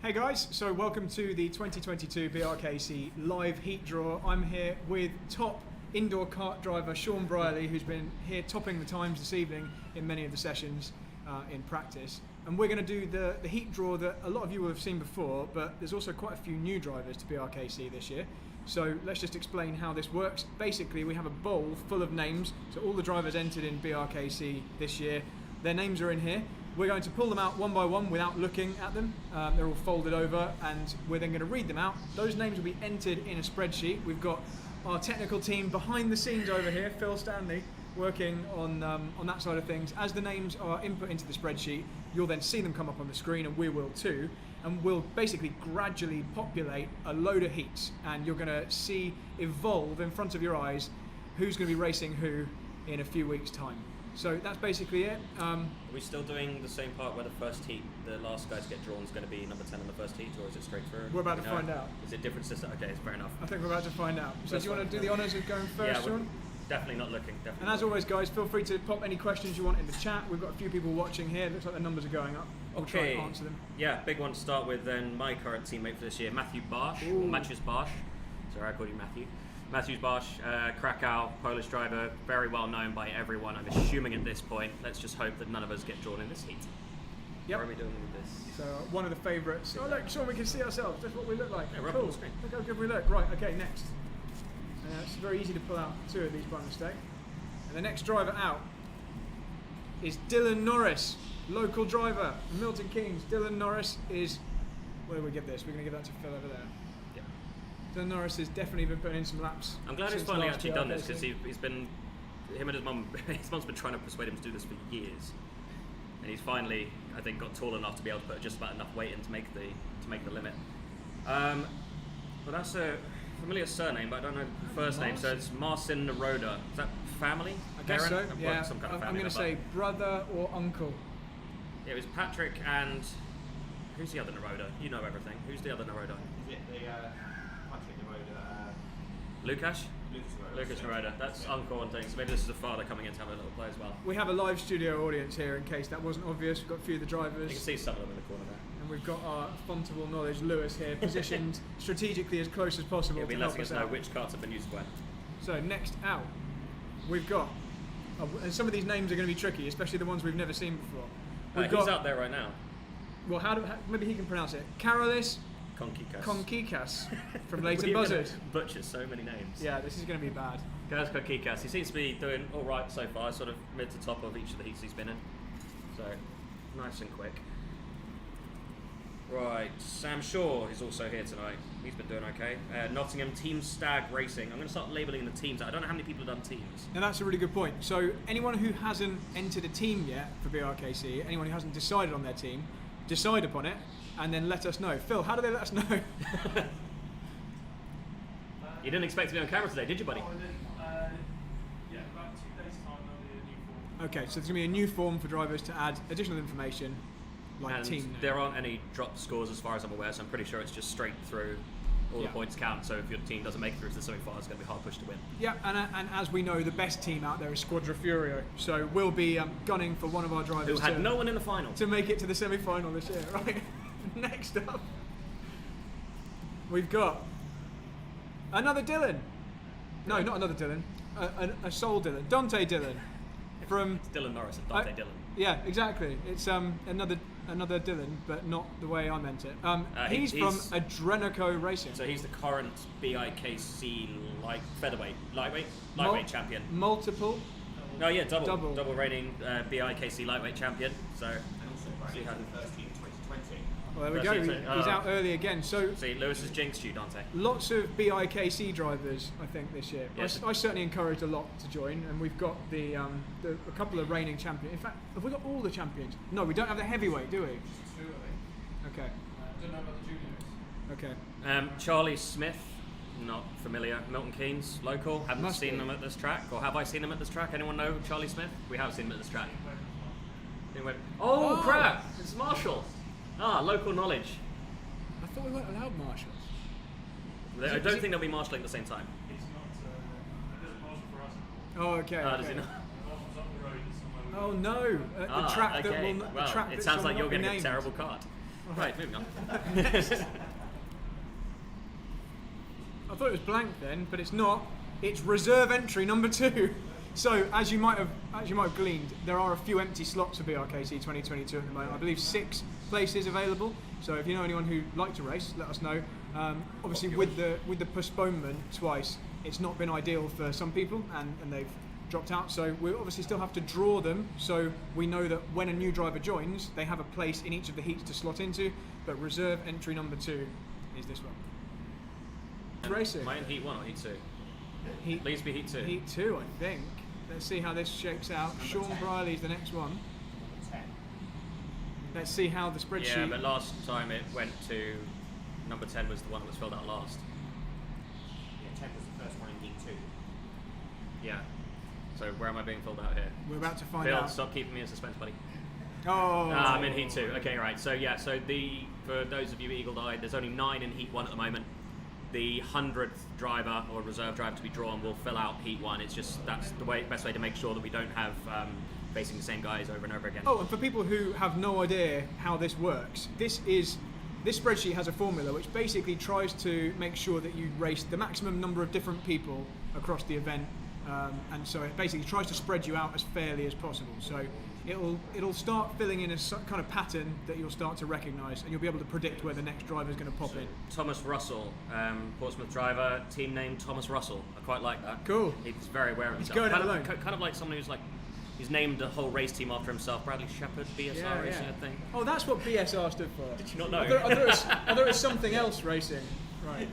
Hey guys, so welcome to the 2022 BRKC live heat draw. I'm here with top indoor kart driver Sean Brierley, who's been here topping the times this evening in many of the sessions in practice. And we're going to do the heat draw that a lot of you will have seen before, but there's also quite a few new drivers to BRKC this year. So let's just explain how this works. Basically, we have a bowl full of names, so all the drivers entered in BRKC this year, their names are in here. We're going to pull them out one by one without looking at them. They're all folded over, and we're then going to read them out. Those names will be entered in a spreadsheet. We've got our technical team behind the scenes over here, Phil Stanley, working on that side of things. As the names are input into the spreadsheet, you'll then see them come up on the screen, and we will too. And we'll basically gradually populate a load of heats, and you're going to see evolve in front of your eyes who's going to be racing who in a few weeks' time. So that's basically it. Are we still doing the same part where the first heat, the last guy to get drawn is going to be number 10 in the first heat, or is it straight through? We're about to find out. Is it different system? Okay, it's fair enough. I think we're about to find out. So do you want to do the honours of going first, Yeah, Sean? definitely not looking. Definitely. And as always, guys, feel free to pop any questions you want in the chat. We've got a few people watching here. It looks like the numbers are going up. We'll try and answer them. Yeah, big one to start with then. My current teammate for this year, Matthew Barsh, or Matthews Barsh. Sorry, I called you Matthew. Matthews Barsh, Krakow, Polish driver, very well known by everyone, I'm assuming at this point. Let's just hope that none of us get drawn in this heat. Yep. What are we doing with this? So one of the favourites. Oh look, Sean, we can see ourselves. That's what we look like. Yeah, we're up cool. on the screen. Look how good we look. Right, okay, next. It's very easy to pull out two of these by mistake. And the next driver out is Dylan Norris, local driver, Milton Keynes. Dylan Norris is, where do we give this? We're going to give that to Phil over there. Yeah. Dylan Norris has definitely been putting in some laps. I'm glad he's since finally last actually done this, because BRKC. he's been, him and his mum's been trying to persuade him to do this for years. And he's finally, I think, got tall enough to be able to put just about enough weight in to make the limit. Well, that's a familiar surname, but I don't know the first name. So it's Marcin Naroda. Is that family? I guess Parent? so, yeah. Some kind of I'm family going to member. say brother or uncle. Yeah, it was Patrick and who's the other Naroda? You know everything. Who's the other Naroda? Is it the Patrick Naroda? Lukasz? Lucas Lucas Naroda. That's uncle and things. So maybe this is a father coming in to have a little play as well. We have a live studio audience here in case that wasn't obvious. We've got a few of the drivers. You can see some of them in the corner there. And we've got our fontable knowledge Lewis here, positioned strategically as close as possible He'll be to help letting us us know out. which carts have been used when. So next out, we've got, and some of these names are going to be tricky, especially the ones we've never seen before. We've He's out there right now. well, maybe he can pronounce it. Karolis Konkikas. Konkikas from Leighton We're gonna Buzzard. Butcher so many names. Yeah, this is going to be bad. Guys, Konkikas. He seems to be doing all right so far, sort of mid to top of each of the heats he's been in. So, nice and quick. Right, Sam Shaw is also here tonight. He's been doing okay. Nottingham Team Stag Racing. I'm going to start labelling the teams. I don't know how many people have done teams. Now that's a really good point. So anyone who hasn't entered a team yet for BRKC, anyone who hasn't decided on their team, decide upon it and then let us know. Phil, how do they let us know? You didn't expect to be on camera today, did you, buddy? Oh, and then, yeah, about 2 days' time there'll be a new form. Okay, so there's going to be a new form for drivers to add additional information, like And team name. there aren't any drop scores as far as I'm aware, so I'm pretty sure it's just straight through. All Yeah. the points count, so if your team doesn't make it through to the semi-final, it's going to be hard push to win. Yeah, and as we know, the best team out there is Squadra Furio. So we'll be gunning for one of our drivers Who had no one in the final. to make it to the semi-final this year. Right. Next up, we've got another Dylan. No, not another Dylan. A soul Dylan. Dante Dylan. From It's Dylan Norris and Dante Dylan. Yeah, exactly. It's another Dylan, but not the way I meant it. He's from Adrenico Racing. So he's the current BIKC lightweight champion. Multiple. No, yeah, double reigning BIKC lightweight champion. So And also running had- in the first team 2020. Well, there we That's go. it. He's out early again. So see, Lewis has jinxed you, Dante. lots of BIKC drivers, I think, this year. Yes. I certainly encourage a lot to join, and we've got a couple of reigning champions. In fact, have we got all the champions? No, we don't have the heavyweight, do we? 2, I think. Okay. Don't know about the juniors. Okay. Charlie Smith, not familiar. Milton Keynes, local. Haven't Must seen be. him at this track, or have I seen him at this track? Anyone know Charlie Smith? We have seen him at this track. Anyway. Oh crap! It's Marshall. Local knowledge. I thought we weren't allowed marshals. I don't think they'll be marshalling at the same time. He's not, he doesn't marshal for us. Oh, okay. Does okay. he not? Marshal's up the road somewhere. Oh no! The track that okay. will. Well, the track it that sounds shall like not you're be getting a named. terrible card. Right, moving on. I thought it was blank then, but it's not. It's reserve entry number 2. So as you might have gleaned, there are a few empty slots for BRKC 2022 at the moment. I believe 6 places available. So if you know anyone who'd like to race, let us know. Obviously, with the postponement twice, it's not been ideal for some people, and they've dropped out. So we obviously still have to draw them, so we know that when a new driver joins, they have a place in each of the heats to slot into. But reserve entry number 2 is this one. Racing. Am I in Heat 1 or Heat 2? Heat, Please be Heat 2. Heat 2, I think. Let's see how this shakes out. Sean Briley's the next one. 10. Let's see how the spreadsheet. Yeah, but last time it went to number 10 was the one that was filled out last. Yeah, 10 was the first one in Heat 2. Yeah. So where am I being filled out here? We're about to find Phil, out. stop keeping me in suspense, buddy. Oh. I'm in Heat 2. Okay, right. So yeah, for those of you eagle-eyed, there's only 9 in Heat 1 at the moment. The 100th driver or reserve driver to be drawn will fill out Heat 1. It's just that's the best way to make sure that we don't have facing the same guys over and over again. Oh, and for people who have no idea how this works, this spreadsheet has a formula which basically tries to make sure that you race the maximum number of different people across the event, and so it basically tries to spread you out as fairly as possible. So it'll start filling in a kind of pattern that you'll start to recognise, and you'll be able to predict where the next driver is going to pop in. Thomas Russell, Portsmouth driver, team name Thomas Russell. I quite like that. Cool. He's very aware of himself. going kind, it of, alone. kind of like someone he's named a whole race team after himself. Bradley Shepherd, BSR Racing, I think. Oh, that's what BSR stood for. Did you not know? I thought it was something else racing. Right.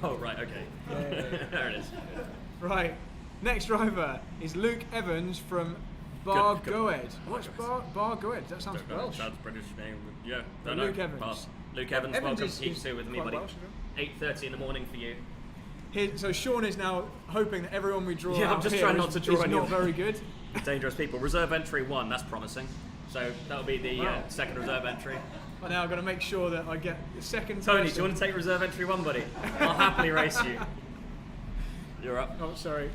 Oh, right, okay. Yeah. There it is. Right. Next driver is Luke Evans from Bargoed. What's Bargoed? That sounds Welsh. Sounds British name. Yeah. Well, No, Luke Evans. Pass. Luke Evans, Evans welcome is- to Heat is 2 with me, quite buddy. Welsh, isn't 8:30 in the morning for you. So Sean is now hoping that everyone we draw Yeah, I'm out just here trying not is- to draw is any not of- very good. Dangerous people. Reserve entry 1, that's promising. So that'll be the Wow. second reserve entry. But now I've got to make sure that I get the second Tony, person. do you want to take reserve entry 1, buddy? I'll happily race you. You're up. Oh, sorry.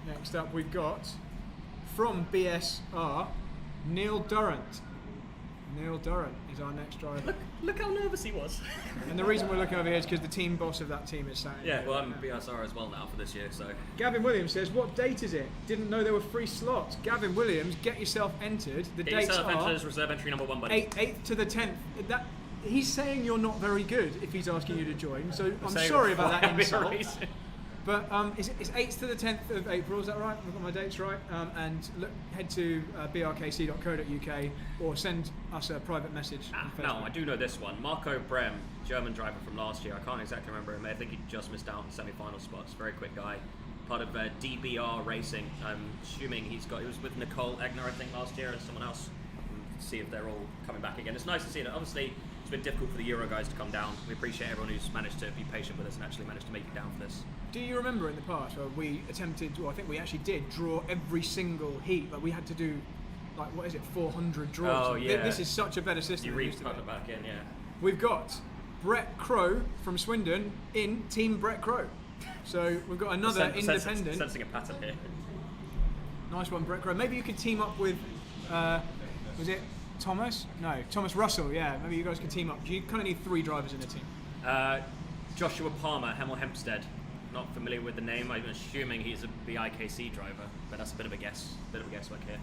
Next up we've got, from BSR, Neil Durrant. Neil Durrant is our next driver. Look how nervous he was. And the reason we're looking over here is because the team boss of that team is saying. Yeah, well, I'm BSR as well now for this year, so. Gavin Williams says, what date is it? Didn't know there were free slots. Gavin Williams, get yourself entered. The Get dates yourself are entered as reserve entry number 1, buddy. 8th to the 10th. He's saying you're not very good if he's asking you to join, so I'm saying sorry about that why I'm insult. racing. But it's 8th to the 10th of April, is that right? I've got my dates right. And head to brkc.co.uk or send us a private message on No, Facebook. I do know this one. Marco Brem, German driver from last year. I can't exactly remember him. I think he just missed out on semi-final spots. Very quick guy. Part of DBR Racing. I'm assuming he was with Nicole Egner, I think, last year, and someone else. See if they're all coming back again. It's nice to see it. Obviously, it's been difficult for the Euro guys to come down. We appreciate everyone who's managed to be patient with us and actually managed to make it down for this. Do you remember in the past where we attempted, or I think we actually did, draw every single heat? Like we had to do, 400 draws. Oh, yeah. This is such a better system. You than it used to re-put be. it back in, yeah. We've got Brett Crow from Swindon in Team Brett Crow. So we've got another independent. Sensing a pattern here. Nice one, Brett Crow. Maybe you could team up with, was it Thomas? No, Thomas Russell, yeah. Maybe you guys could team up. You kind of need 3 drivers in the team. Joshua Palmer, Hemel Hempstead. Not familiar with the name. I'm assuming he's a BIKC driver, but that's a bit of a guess. Bit of a guesswork here.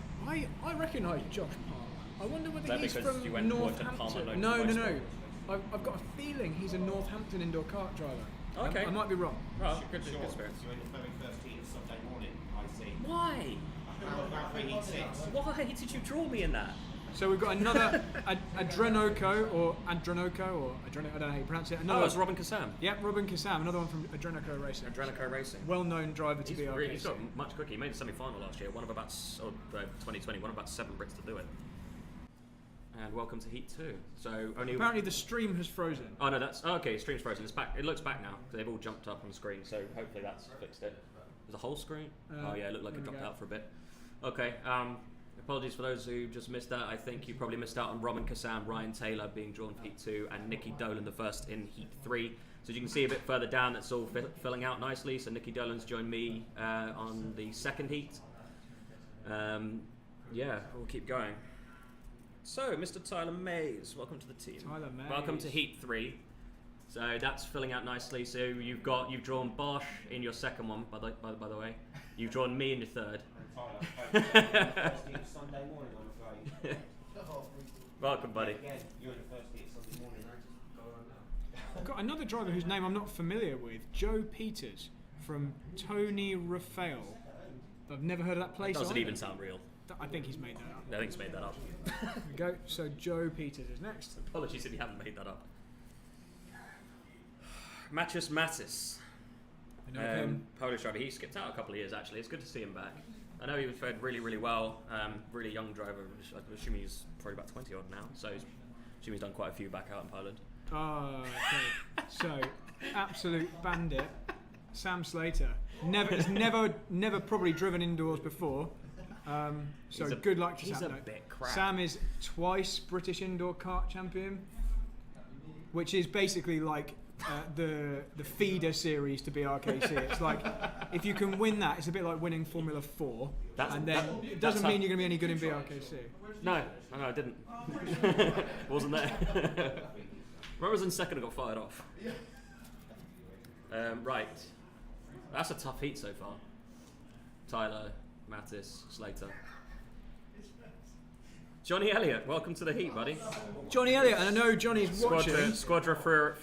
I recognise Josh Palmer. I wonder whether that he's because from you went and worked at Northampton. Palmer No. Motorsport? I've got a feeling he's a Northampton indoor kart driver. Okay. I might be wrong. Well, good Sure. experience. You're in the very first heat of Sunday morning, I see. Why? About for Heat 6. Why did you draw me in that? So we've got another Adrenoco or I don't know how you pronounce it. Another, Oh, it's Robin Kassam. Yep, Robin Kassam, another one from Adrenoco Racing. Adrenico Racing. Well-known driver to BRKC. He's got much cookie. He made the semi-final last year. One of about 2020. One of about 7 Brits to do it. And welcome to Heat 2. So only. Apparently the stream has frozen. Oh no, that's okay. Stream's frozen. It's back. It looks back now. They've all jumped up on the screen. So hopefully that's fixed it. There's a whole screen. Oh yeah, it looked like there it we dropped go. out for a bit. Okay. Apologies for those who just missed that. I think you probably missed out on Robin Kassam, Ryan Taylor being drawn for Heat 2, and Nikki Dolan the first in Heat 3. So as you can see a bit further down, it's all filling out nicely. So Nikki Dolan's joined me on the second heat. Yeah, we'll keep going. So, Mr. Tyler Mays, welcome to the team. Tyler Mays. Welcome to Heat 3. So that's filling out nicely. So you've drawn Bosch in your second one, by the way. You've drawn me in your third. First heat of Sunday morning, I'm afraid. Welcome, buddy. Again, you're in the first heat of Sunday morning. I just go on now. I've got another driver whose name I'm not familiar with, Joe Peters from Tony Raphael. I've never heard of that place. Doesn't either. even sound real. I think he's made that up. I think he's made that up. There we go. So Joe Peters is next. Apologies if you haven't made that up. Matthias Mattis. I know him. Polish driver. He skipped out a couple of years actually. It's good to see him back. I know he was fed really, really well. Really young driver. I'm assuming he's probably about 20 odd now. So I'm assuming he's done quite a few back out in Poland. Oh, okay. So, absolute bandit, Sam Slater. He's never probably driven indoors before. So good luck to Sam. He's a bit crap. Sam is twice British Indoor Kart Champion, which is basically like the feeder series to BRKC. It's like if you can win that, it's a bit like winning Formula 4, and then it doesn't mean you're going to be any good in BRKC. No, I didn't. Wasn't there. When I was in second, I got fired off. Right, that's a tough heat so far. Tyler, Mattis, Slater. Johnny Elliott, welcome to the heat, buddy. Johnny Elliott, and I know Johnny's watching. Squadra Furio.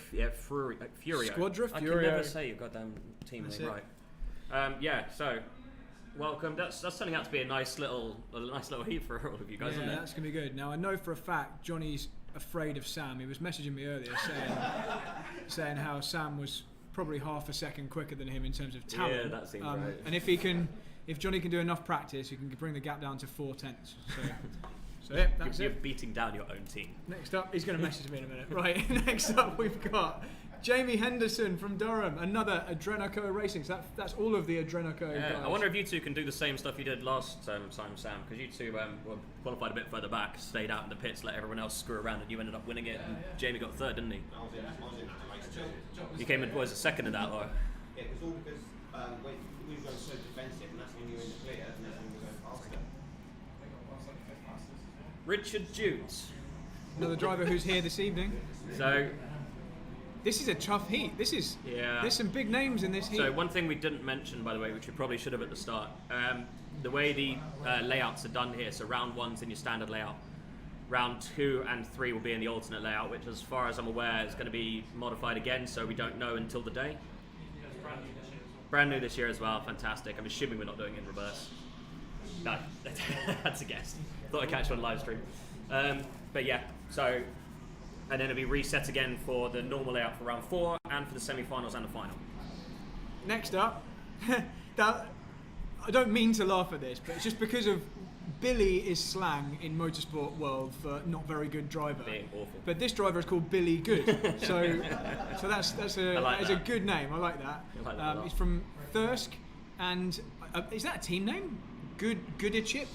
Squadra I Furio. can never say your goddamn team That's name it. right. So welcome. That's turning out to be a nice little heat for all of you guys, Yeah, isn't it? that's gonna be good. Now I know for a fact Johnny's afraid of Sam. He was messaging me earlier saying how Sam was probably half a second quicker than him in terms of talent. Yeah, that seems right. And if Johnny can do enough practice, he can bring the gap down to 4/10. So yeah, that's You're it. beating down your own team. Next up, he's going to message me in a minute. Right, next up we've got Jamie Henderson from Durham, another Adrenoco Racing. So that's all of the Adrenoco guys. I wonder if you two can do the same stuff you did last time, Sam, because you two were qualified a bit further back, stayed out in the pits, let everyone else screw around, and you ended up winning it. And Jamie got third, didn't he? I was in race two. You came in, was a second in that, or? Yeah, it was all because we were going so defensive, and that's when you were in the clear, and that's when we were going faster. Richard Jutes. Another driver who's here this evening. So This is a tough heat. There's some big names in this heat. So one thing we didn't mention, by the way, which we probably should have at the start, the way the layouts are done here. So round one's in your standard layout. Round 2 and 3 will be in the alternate layout, which, as far as I'm aware, is going to be modified again. So we don't know until the day. Brand new this year as well. Fantastic. I'm assuming we're not doing it in reverse. No, that's a guess. Thought I'd catch you on live stream. But yeah, so, and then it'll be reset again for the normal layout for round 4 and for the semi-finals and the final. Next up, I don't mean to laugh at this, but it's just because of Billy is slang in motorsport world for not very good driver. Being awful. But this driver is called Billy Good, so that's a good name. I like that. I like that a lot. He's from Thirsk, and is that a team name? Goody Chip.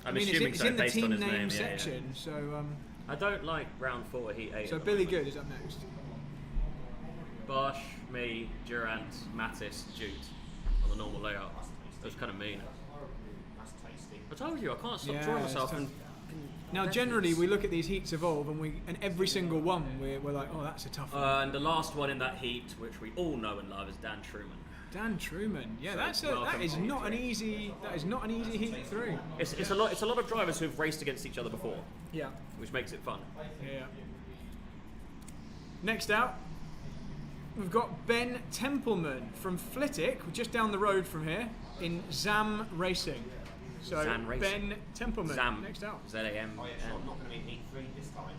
I'm I mean, assuming it's so, in the based team on his name name. section. So I don't like round 4 Heat 8. so at the Billy moment. Good is up next. Bosch, me, Durant, Mattis, Jute on the normal layout. That was kind of mean. That's tasty. I told you I can't stop Yeah, drawing it's myself. tough. And Now, generally, we look at these heats evolve, and every single one we're like, oh, that's a tough one. and the last one in that heat, which we all know and love, is Dan Truman. Dan Truman, yeah, So that is welcome. not an easy heat through. It's a lot of drivers who've raced against each other before, Yeah, which makes it fun. yeah. Next out, we've got Ben Templeman from Flitwick, just down the road from here, in ZAM Racing. So Zam Racing. Ben Templeman, Zam. next out. Z-A-M. Oh yeah, so I'm not going to be in Heat 3 this time.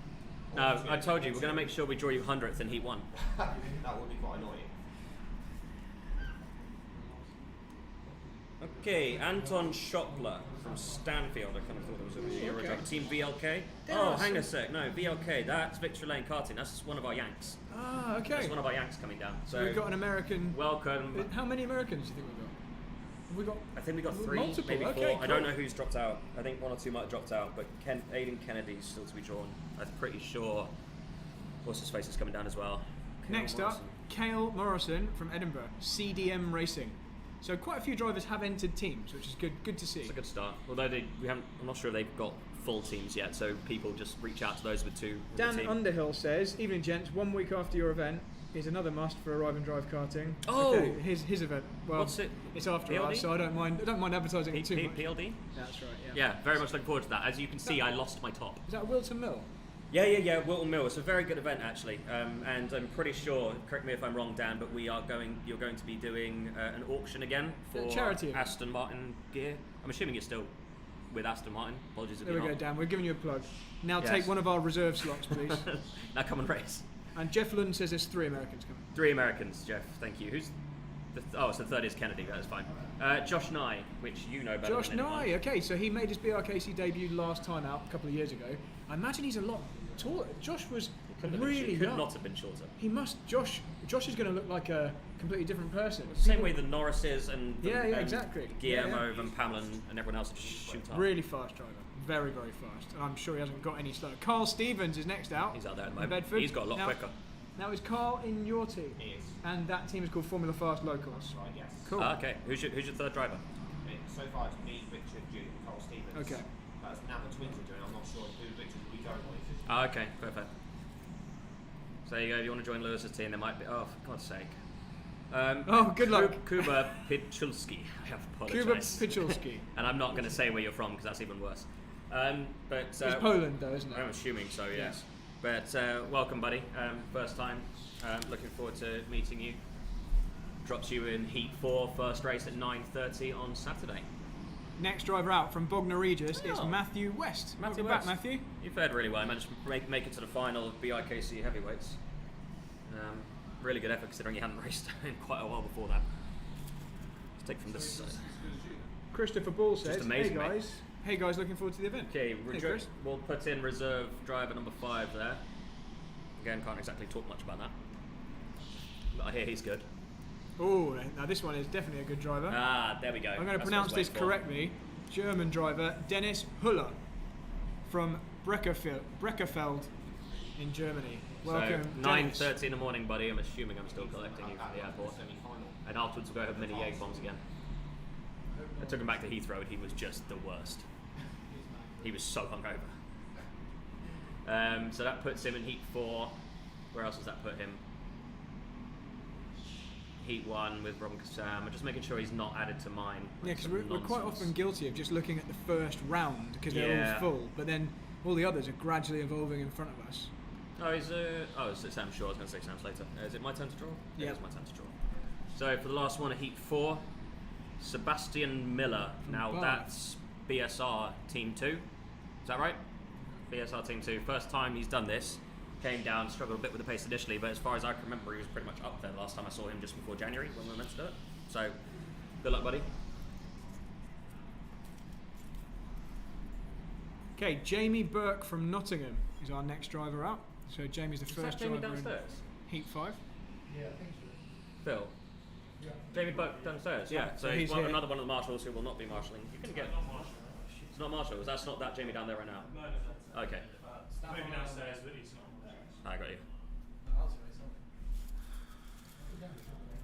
No, I told you, we're going to make sure we draw you 100th in Heat 1. That would be quite annoying. Okay, Anton Schoppler from Stanfield. I kind of thought it was a Euro Okay. driver. Team VLK? There Oh, are hang some- a sec. No, VLK. That's Victory Lane Karting. That's one of our Yanks. Ah, okay. That's one of our Yanks coming down. So we've got an American. welcome. How many Americans do you think we've got? Have we got? I think we got 3, Multiple, maybe 4. okay, I don't cool. know who's dropped out. I think 1 or 2 might have dropped out, but Aidan Kennedy's still to be drawn. I'm pretty sure. What's his face is coming down as well. Cale Next up, Morrison. Cale Morrison from Edinburgh, CDM Racing. So quite a few drivers have entered teams, which is good to see. It's a good start. Although I'm not sure they've got full teams yet, so people just reach out to those with two. Dan Underhill says, "Evening gents, 1 week after your event is another must for Arrive and Drive karting." Oh! Okay, his event. Well, What's it? It's after PLD? us, so I don't mind advertising it too much. PLD? That's right. Yeah. Yeah, very much looking forward to that. As you can see, I lost my top. Is that Wilton Mill? Yeah. Wilton Mill. It's a very good event actually, and I'm pretty sure. Correct me if I'm wrong, Dan, but you're going to be doing an auction again for charity event. Aston Martin gear. I'm assuming you're still with Aston Martin. Apologies if There you're we go, not. Dan. We're giving you a plug. Now Yes. take one of our reserve slots, please. Now come and race. And Jeff Lund says there's 3 Americans coming. 3 Americans, Jeff. Thank you. Who's so the third is Kennedy. That's fine. Josh Nye, which you know better. Josh than anyone. Nye. Okay, so he made his BRKC debut last time out a couple of years ago. I imagine he's a lot taller. Josh was really could young. not have been shorter. He must. Josh is going to look like a completely different person. Same way the Norrises and and exactly. Guillermo and Pamela and everyone else just shoot up. Really fast driver. Very, very fast. And I'm sure he hasn't got any slower. Carl Stevens is next out. He's out there at the in moment. Bedford. He's got a lot quicker. Now is Carl in your team? He is. And that team is called Formula Fast Locals. Right, yes. Cool. Okay, who's your third driver? So far it's me, Richard, Jude, and Cole Stevens. Okay. That's now the twins are doing. I'm not sure who Richard will be going with. Okay, perfect. So there you go. If you want to join Lewis's team, there might be. Oh, for God's sake. Good luck. Kuba Pichulski. I have Kuba apologized. Pichulski. And I'm not going to say where you're from because that's even worse. But It's Poland, though, isn't it? I'm assuming so, yes. But welcome, buddy. First time. Looking forward to meeting you. Drops you in Heat 4, first race at 9:30 on Saturday. Next driver out from Bognor Regis is Oh. Matthew West. Matthew Welcome West. back, Matthew. You fared really well. I managed to make it to the final of BRKC heavyweights. Really good effort considering you hadn't raced in quite a while before that. Let's take from this side. Christopher Ball says, amazing, "Hey mate. guys, looking forward to the event." Okay, Hey, Chris. we'll put in reserve driver number 5 there. Again, can't exactly talk much about that. But I hear he's good. Oh, now this one is definitely a good driver. Ah, there we go. I'm going to That's pronounce what I this was waiting correctly. German driver Dennis Huller from Breckerfeld in Germany. for. Welcome, So, Dennis. 9:30 in the morning, buddy. I'm assuming I'm still collecting you from the airport. Semi-final. And afterwards we'll go have mini Jaeger bombs again. I took him back to Heathrow and he was just the worst. He was so hungover. So that puts him in Heat 4. Where else does that put him? Heat 1 with Robin Kassam. I'm just making sure he's not added to mine. Yeah, because we're quite Nonsense. often guilty of just looking at the first round because they're Yeah. all full, but then all the others are gradually evolving in front of us. Oh, it's Sam Shaw. I was going to say Sam Slater. Is it my turn to draw? Yeah. It is my turn to draw. So for the last one, Heat 4, Sebastian Miller. Now Bath. that's BSR Team 2. Is that right? BSR Team 2. First time he's done this. Came down, struggled a bit with the pace initially, but as far as I can remember, he was pretty much up there last time I saw him just before January when we were meant to do it. So, good luck, buddy. Okay, Jamie Burke from Nottingham is our next driver out. So Jamie's the Is first that Jamie driver in downstairs? Heat 5. Yeah, I think so. Phil? Yeah. Jamie Buck downstairs, yeah. So So he's he's here. another one of the marshals who will not be marshalling. You can get. Not Marshall. It's not marshal. That's not that Jamie down there right now. No. Okay, Maybe downstairs, but he's not. I got you.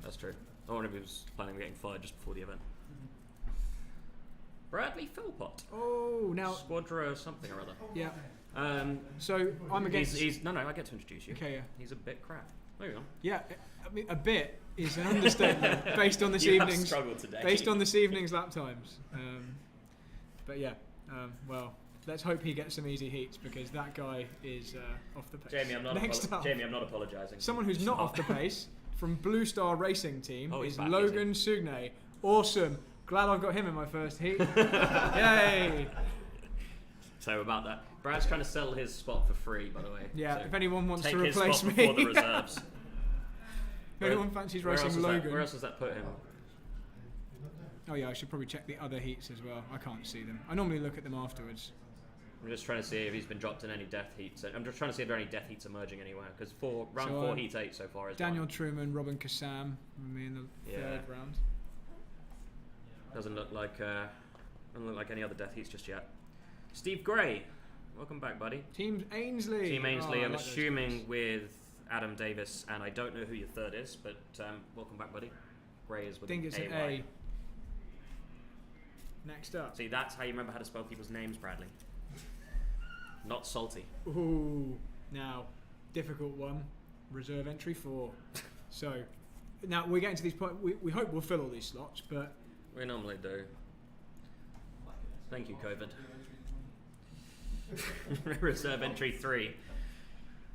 That's true. I wonder if he was planning on getting fired just before the event. Bradley Philpott. Oh, now, Squadra something or other. yeah. So I'm against. He's no, I get to introduce you. Okay, yeah. He's a bit crap. Moving on. Yeah, I mean, a bit is an understatement based on this You have evening's struggled today. based on this evening's lap times. But yeah, well, let's hope he gets some easy heats because that guy is off the pace. Jamie, I'm not. Next up, Jamie, I'm not apologising. someone who's not off the pace from Blue Star Racing Team Oh, he's is back, Logan Sugne. Awesome. Glad I've got him in my first heat. Yay! So about that, Brad's trying to sell his spot for free, by the way. Yeah, So if anyone wants take to his replace spot me. before the reserves. If anyone fancies Where else racing does that- Logan. where else does that put him? Oh yeah, I should probably check the other heats as well. I can't see them. I normally look at them afterwards. I'm just trying to see if he's been dropped in any death heats. I'm just trying to see if there are any death heats emerging anywhere. Because round So, 4, heat 8 so far is Daniel one. Truman, Robin Kassam, with me in the Yeah. third round. Doesn't look like any other death heats just yet. Steve Gray, welcome back, buddy. Team Ainsley. Team Ainsley, Oh, I I'm like those assuming guys. with Adam Davis, and I don't know who your third is, but welcome back, buddy. Gray is I with think it's an AY. A. Next up. See, that's how you remember how to spell people's names, Bradley. Not salty. Ooh, now, difficult one. Reserve entry 4. So, now we're getting to these points. We hope we'll fill all these slots, but We normally do. Thank you, COVID. Reserve entry 3.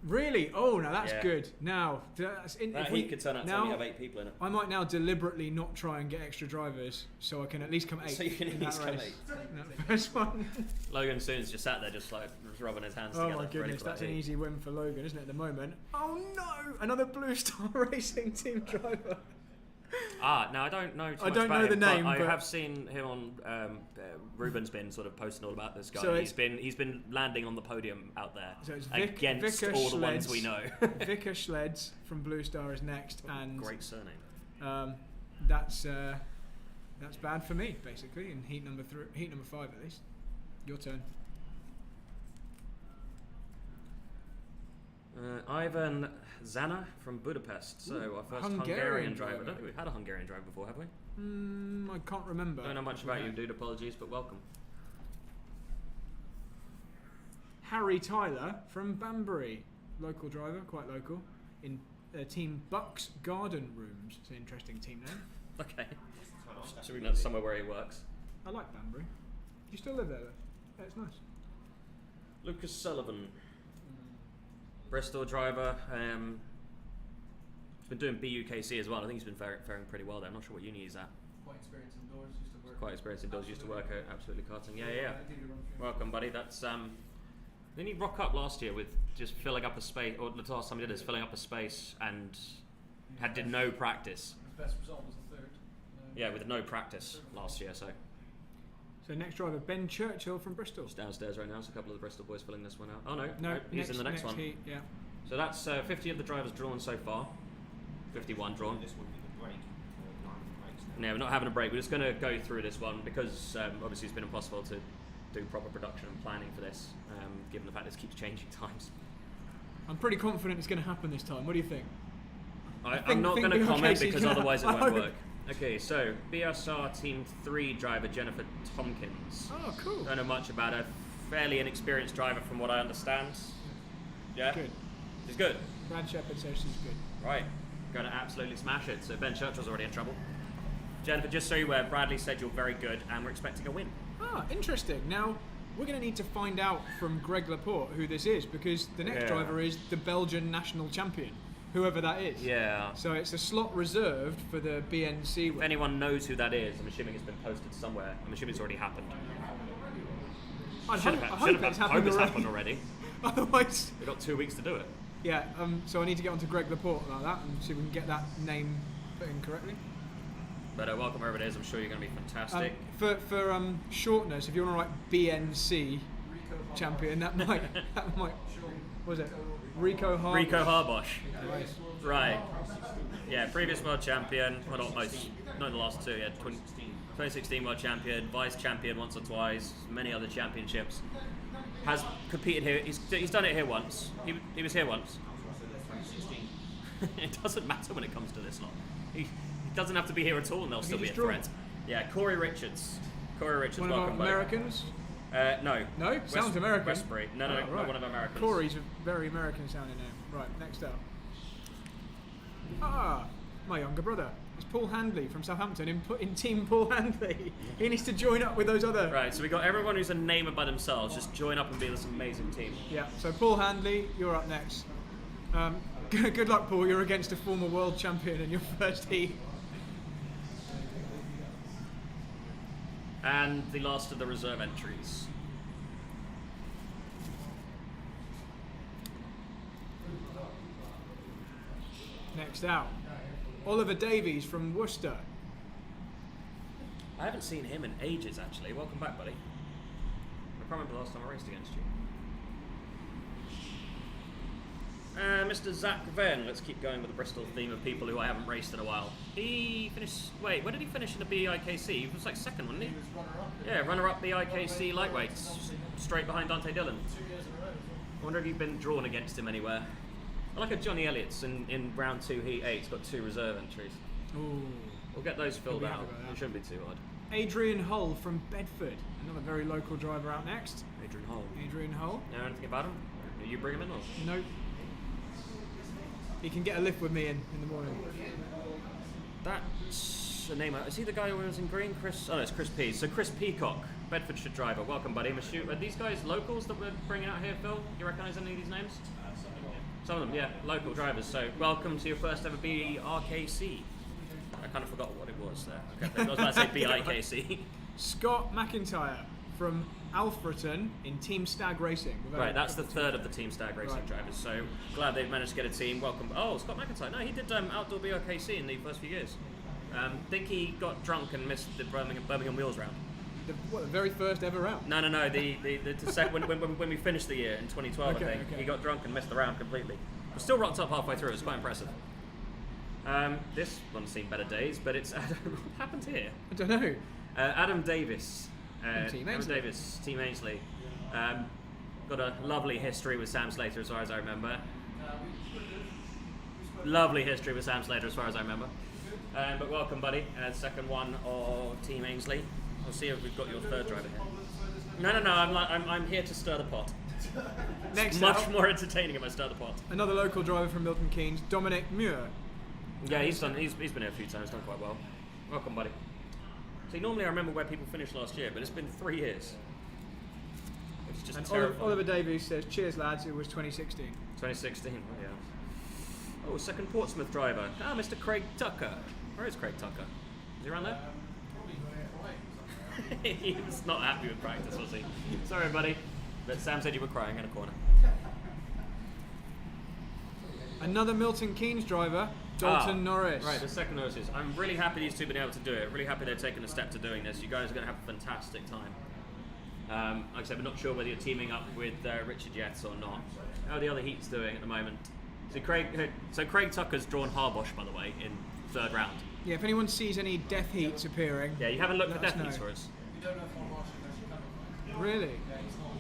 really, oh, now that's Yeah. good. Now, that's That heat could turn out to only have 8 people in it. I might now deliberately not try and get extra drivers, so I can at least come 8th. So you can at in that least come race. 8th. In that first one. Logan Soon's just sat there, just rubbing his hands Oh together. my ready goodness, for that that's an heat. easy win for Logan, isn't it, at the moment? Oh no! Another Blue Star Racing team driver. Now I don't know. Too I much don't about know the him, name, but I but- have seen him on. Ruben's been sort of posting all about this guy. So he's been landing on the podium out there So it's against Vicar all the ones Schleds. we know. Vicar Schleds from Blue Star is next, and Great surname. that's bad for me basically in heat number 5 at least. Your turn. Ivan Zana from Budapest. So Ooh, our first Hungarian Hungarian driver. I driver. don't think we've had a Hungarian driver before, have we? I can't remember. Don't know much about you, dude. Apologies, but welcome. Harry Tyler from Banbury, local driver, quite local, in team Bucks Garden Rooms. It's an interesting team name. Okay. So we know somewhere where he works. I like Banbury. Do you still live there? Yeah, it's nice. Lucas Sullivan, Bristol driver. He's been doing BUKC as well. I think he's been faring pretty well there. I'm not sure what uni he's at. Quite experienced indoors, used to work. Quite experienced indoors, used to work at absolutely karting. Yeah. Welcome, buddy. That's Didn't he rock up last year with just filling up a space, or the last time he did is filling up a space and did no practice. His best result was the 3rd. Yeah, with no practice last year. So So next driver, Ben Churchill from Bristol. he's downstairs right now. So a couple of the Bristol boys filling this one out. Oh no, No, he's in the next one. Heat, yeah. So that's 50 of the drivers drawn so far. 51 drawn. This would be the break. Yeah, we're not having a break. We're just going to go through this one because obviously it's been impossible to do proper production and planning for this, given the fact this keeps changing times. I'm pretty confident it's going to happen this time. What do you think? I'm not going to BRKC comment is because gonna- otherwise it I won't hope. work. Okay, so BSR Team 3 driver Jennifer Tompkins. Oh, cool. Don't know much about her. Fairly inexperienced driver from what I understand. Yeah? Good. She's good. Brad Shepherd says she's good. Right. Going to absolutely smash it. So Ben Churchill's already in trouble. Jennifer, just so you aware, Bradley said you're very good and we're expecting a win. Ah, interesting. Now, we're going to need to find out from Greg Laporte who this is, because the next Yeah. driver is the Belgian national champion, whoever that is. Yeah. So it's a slot reserved for the BNC. If anyone knows who that is, I'm assuming it's been posted somewhere. I'm assuming it's already happened. I Should hope have it's happened happened already. Otherwise, We've got 2 weeks to do it. yeah. So I need to get onto Greg Laporte about that and see if we can get that name put in correctly. But welcome wherever it is. I'm sure you're going to be fantastic. For shortness, if you want to write BNC champion, that might what was it? Rico Harbour. Rico Harbosh. Right. Right. Yeah, previous world champion. Well, not the last 2. Yeah, 2016 world champion, vice champion once or twice, many other championships. Has competed here. He's done it here once. He was here once. It doesn't matter when it comes to this lot. He doesn't have to be here at all, and they'll still be a just drawn? threat. Yeah, Corey Richards. Corey Richards, One of our welcome, buddy. Americans. No. No, sounds American. Westbury. No, Oh, right. not one of Americans. Corey's a very American sounding name. Right, next up. My younger brother. It's Paul Handley from Southampton in Team Paul Handley. He needs to join up with those other. Right, so we got everyone who's a namer by themselves. Just join up and be this amazing team. Yeah, so Paul Handley, you're up next. Good luck, Paul. You're against a former world champion in your first heat. And the last of the reserve entries. Next out, Oliver Davies from Worcester. I haven't seen him in ages, actually. Welcome back, buddy. I can't remember the last time I raced against you. Mr. Zach Venn. Let's keep going with the Bristol theme of people who I haven't raced in a while. He finished... Wait, where did he finish in the BIKC? He was like second, wasn't he? He was runner-up. Yeah, runner-up BIKC lightweights. Straight behind Dante Dillon. 2 years in a row. I wonder if you've been drawn against him anywhere. I like a Johnny Elliott's in round 2 heat 8. He's got 2 reserve entries. Ooh. We'll get those filled We out. have to go It out. shouldn't be too hard. Adrian Hull from Bedford, another very local driver out next. Adrian Hall. Adrian Hull. Know anything about him? Do you bring him in or? No. He can get a lift with me in the morning. That's the name. Is he the guy who was in green? Chris? Oh no, it's Chris P. So Chris Peacock, Bedfordshire driver. Welcome, buddy. Are these guys locals that we're bringing out here, Phil? You recognise any of these names? Some of them, yeah, local drivers. So welcome to your first ever BRKC. I kind of forgot what it was there. Okay, I was about to say BIKC. Scott McIntyre from Alfreton in Team Stag Racing. Right, that's the third of the Team Stag Racing drivers. So glad they've managed to get a team. Welcome. Oh, Scott McIntyre. No, he did outdoor BRKC in the first few years. Think he got drunk and missed the Birmingham Wheels round. The very first ever round? No. When we finished the year in 2012, I think he got drunk and missed the round completely. But still rocked up halfway through. It was quite impressive. This one's seen better days, but it's Adam. What happened here? I don't know. Adam Davis. Team Adam Ainsley. Davis, Team Ainsley. Got a lovely history with Sam Slater as far as I remember. Lovely history with Sam Slater as far as I remember. But welcome, buddy. Second one of Team Ainsley. We'll see if we've got your third driver here. No. I'm here to stir the pot. Next Much up, more entertaining if I stir the pot. another local driver from Milton Keynes, Dominic Muir. Yeah, he's been here a few times, done quite well. Welcome, buddy. See, normally I remember where people finished last year, but it's been 3 years. It's just And terrifying. Oliver Davies says, cheers lads, it was 2016. 2016, oh yeah. Oh, second Portsmouth driver. Ah, Mr. Craig Tucker. Where is Craig Tucker? Is he around there? He was not happy with practice, was he? Sorry, buddy. But Sam said you were crying in a corner. Another Milton Keynes driver, Dalton Norris. Right, the second Norrises. I'm really happy these two have been able to do it. Really happy they've taken a step to doing this. You guys are going to have a fantastic time. Like I said, we're not sure whether you're teaming up with Richard yet or not. How are the other heats doing at the moment? So Craig Tucker's drawn Harbosh, by the way, in third round. Yeah, if anyone sees any death heats appearing. Yeah, you haven't looked for let us death heats know. for us. We don't know if Harbosh is actually coming. Really? Yeah, he's not.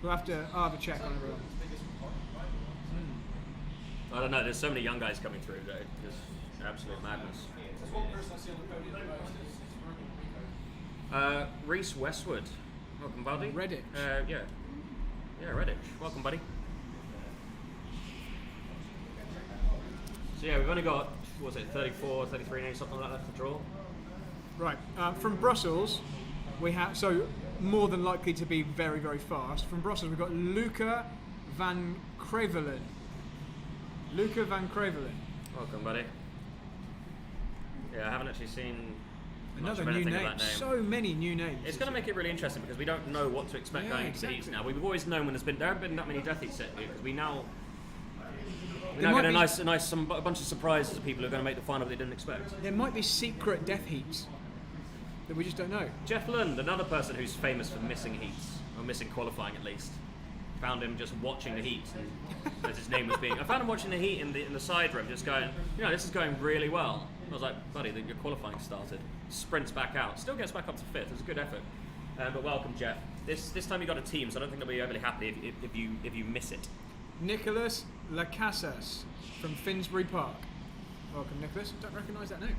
I'll have a check on everyone. I don't know, there's so many young guys coming through, though. It's absolute madness. There's one person I see on the podium the most is Rico. Reese Westwood. Welcome, buddy. Redditch. Yeah, Redditch. Welcome, buddy. So yeah, we've only got, what was it, 34, 33 names, something like that to draw. Right, from Brussels, we have, so more than likely to be very, very fast. From Brussels, we've got Luca van Crevelen. Luca van Crevelen. Welcome, buddy. Yeah, I haven't actually seen much Another of new anything name. of that name. So many new names. It's going to make it really interesting because we don't know what to expect going into the heats now. We've always known when there haven't been that many death heats set here because we now get a bunch of surprises of people who are going to make the final that they didn't expect. There might be secret death heats that we just don't know. Jeff Lund, another person who's famous for missing heats, or missing qualifying at least. Found him just watching the heat, and as his name was being. I found him watching the heat in the side room, just going, this is going really well. I was like, buddy, your qualifying started. Sprints back out, still gets back up to fifth. It was a good effort. But welcome, Jeff. This time you got a team, so I don't think they'll be overly happy if you miss it. Nicholas Lacasas from Finsbury Park. Welcome, Nicholas. Don't recognise that name.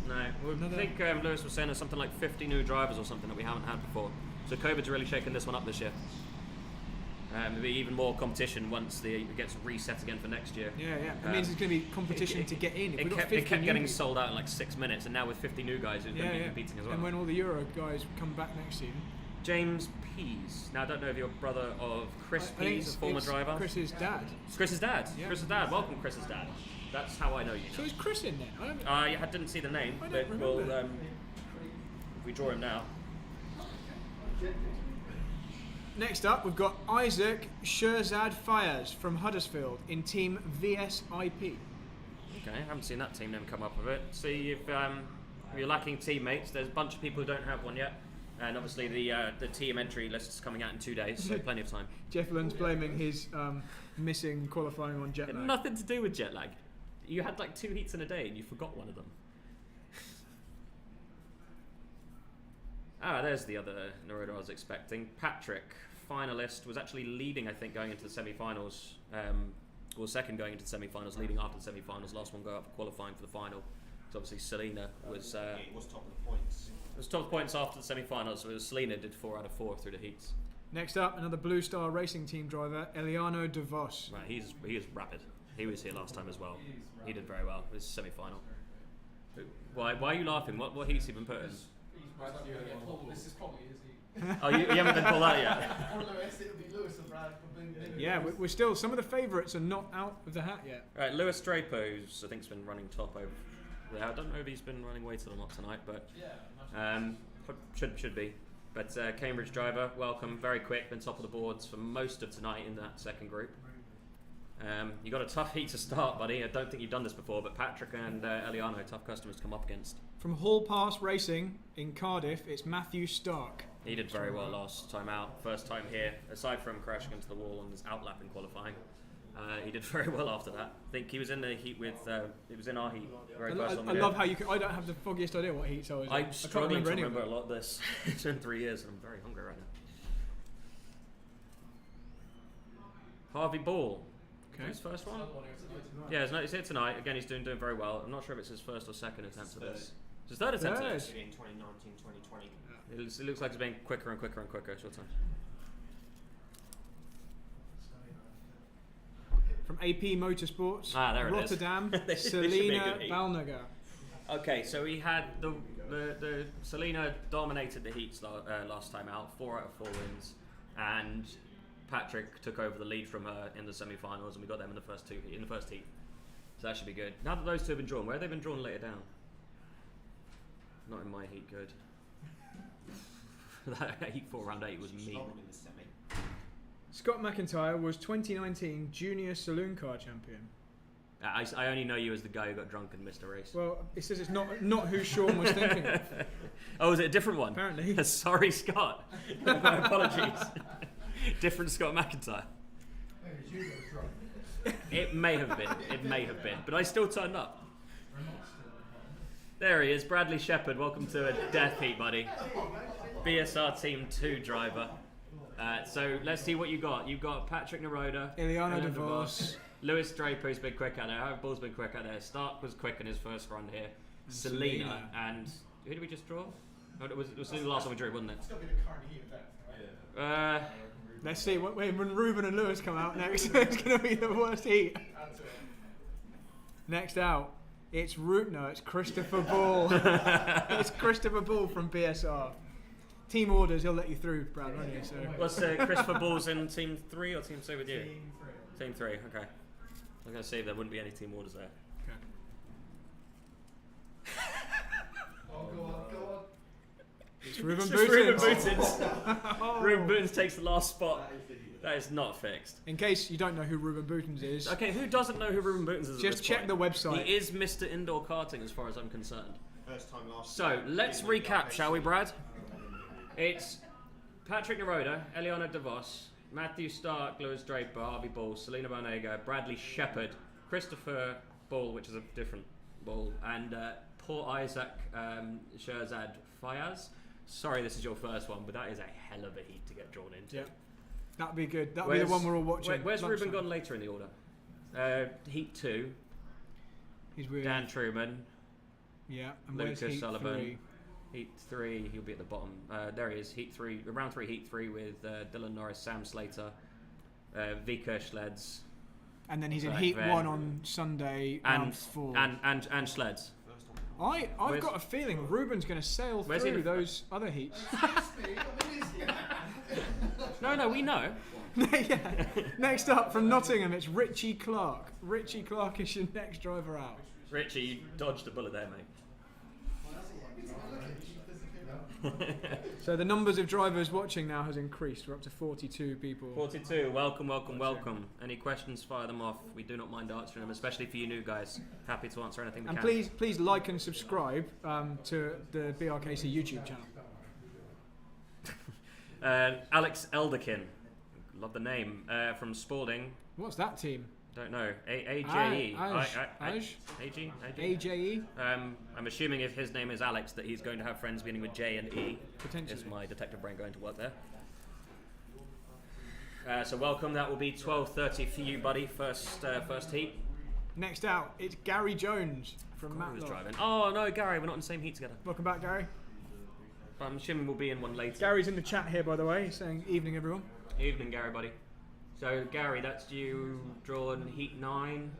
No, I think Lewis was saying there's something like 50 new drivers or something that we haven't had before. So COVID's really shaken this one up this year. There'll be even more competition once it gets reset again for next year. Yeah. It means there's going to be competition to get in. It kept getting sold out in like 6 minutes, and now with 50 new guys who's going to be competing as well. And when all the Euro guys come back next season. James Pease. Now I don't know if you're brother of Chris Pease, a former driver. Chris's dad. It's Chris's dad. Yeah. Chris's dad. Welcome, Chris's dad. That's how I know you. So is Chris in there? I didn't see the name, I don't but remember. we'll if we draw him now. Next up, we've got Isaac Sherzad Fires from Huddersfield in Team VSIP. Okay, I haven't seen that team name come up with it. See if you're lacking teammates. There's a bunch of people who don't have one yet, and obviously the team entry list is coming out in 2 days, so plenty of time. Jeff Lund's blaming his missing qualifying on jet lag. Nothing to do with jet lag. You had like 2 heats in a day, and you forgot one of them. There's the other Neroda I was expecting. Patrick, finalist, was actually leading, I think, going into the semi-finals well, second going into the semi-finals, leading after the semi-finals. Last one go up qualifying for the final. So obviously Selena was. It was top of the points. It was top of points after the semi-finals. So Selena did 4 out of 4 through the heats. Next up, another Blue Star Racing Team driver, Eliano De Vos. Right, he is rapid. He was here last time as well. He did very well. This is semi-final. Why are you laughing? What heats have you been put in? He's Brad going to get Paul. This is probably his heat. Oh, you haven't been pulled out yet? Or Lewis, it'll be Lewis and Brad. Yeah, we're still, some of the favourites are not out of the hat yet. Right, Lewis Draper, who's I think's been running top over. Yeah, I don't know if he's been running weighted or not tonight, but should be. But Cambridge driver, welcome, very quick, been top of the boards for most of tonight in that second group. You got a tough heat to start, buddy. I don't think you've done this before, but Patrick and Eliano, tough customers to come up against. From Hall Pass Racing in Cardiff, it's Matthew Stark. He did very well last time out, first time here, aside from crashing into the wall on his outlap in qualifying. He did very well after that. I think he was in the heat with, he was in our heat. Very first on I love how you can, I don't have the foggiest idea what heats I was in. I'm struggling to any of remember it. a lot of this. It's been 3 years and I'm very hungry right now. Harvey Ball. Okay. His first one? Yeah, he's here tonight. Again, he's doing very well. I'm not sure if it's his first or second attempt at this. It's his third attempt at this. In 2019, 2020. It looks like it's being quicker and quicker and quicker. Short time. From AP Motorsports, there it is. Rotterdam, This should be a Selena good heat. Balnager. Okay, so we had the Selena dominated the heats last time out, 4 out of 4 wins, and Patrick took over the lead from her in the semi-finals, and we got them in the first heat. So that should be good. Now that those two have been drawn, where have they been drawn later down? Not in my heat, good. That heat 4 round 8 was mean. Strong in the semi. Scott McIntyre was 2019 Junior Saloon Car Champion. I only know you as the guy who got drunk and missed a race. Well, it says it's not who Sean was thinking of. Oh, is it a different one? Apparently. Sorry, Scott. My apologies. Different Scott McIntyre. It may have been. But I still turned up. There he is, Bradley Shepherd. Welcome to a death heat, buddy. BSR Team 2 driver. So let's see what you got. You've got Patrick Naroda, Eliano De Vos, Lewis Draper's been quick out there. Harry Ball's been quick out there. Stark was quick in his first run here. Selena and who did we just draw? Oh, it was the last one we drew, wasn't it? It's going to be the current heat of that, right? Let's see when Ruben and Lewis come out next. It's going to be the worst heat. Next out, it's it's Christopher Ball. It's Christopher Ball from BSR. Team orders, he'll let you through, Brad, won't he? So. What's Christopher Ball's in Team 3 or Team 2 with you? Team 3, okay. I was going to say there wouldn't be any team orders there. Okay. Oh, go on. It's Ruben It's just Ruben Boutins. Boutins. Ruben Boutins takes the last spot. That is not fixed. In case you don't know who Ruben Boutins is, Okay, who doesn't know who Ruben Boutins is? just check the website. He is Mr. Indoor Karting as far as I'm concerned. First time last So year. let's recap, shall we, Brad? It's Patrick Naroda, Eliana De Vos, Matthew Stark, Lewis Draper, Harvey Ball, Selena Balnager, Bradley Shepherd, Christopher Ball, which is a different Ball, and poor Isaac Sherzad Fayaz. Sorry, this is your first one, but that is a hell of a heat to get drawn into. Yeah, that'd be good. That'd be the one we're all watching. Where's lunchtime. Ruben gone later in the order? Heat 2, He's with Dan Truman, Yeah, and where's Lucas Heat Sullivan. 3? Heat 3, he'll be at the bottom. There he is, Heat 3, round 3, Heat 3 with Dylan Norris, Sam Slater, Vika Schleds, And then he's in Right, Heat then. 1 on Sunday, round 4. and Schleds. I've Where's- got a feeling Ruben's going to sail Where's he through in- those other heats. No, we know. Yeah. Next up from Nottingham, it's Richie Clark. Richie Clark is your next driver out. Richie, you dodged a bullet there, mate. So the numbers of drivers watching now has increased. We're up to 42 people. 42, welcome. Any questions, fire them off. We do not mind answering them, especially for you new guys. Happy to answer anything we And can. please like and subscribe to the BRKC YouTube channel. Alex Elderkin, love the name, from Spalding. What's that team? Don't know. AJE. AJE? AJE? I'm assuming if his name is Alex that he's going to have friends beginning with J and E. Potentially. Is my detective brain going to work there? So welcome. That will be 12:30 for you, buddy. First heat. Next out, it's Gary Jones from Who's Matlock. driving? Oh no, Gary. We're not in the same heat together. Welcome back, Gary. But I'm assuming we'll be in one later. Gary's in the chat here, by the way, saying evening, everyone. Evening, Gary, buddy. So Gary, that's you drawn heat 9.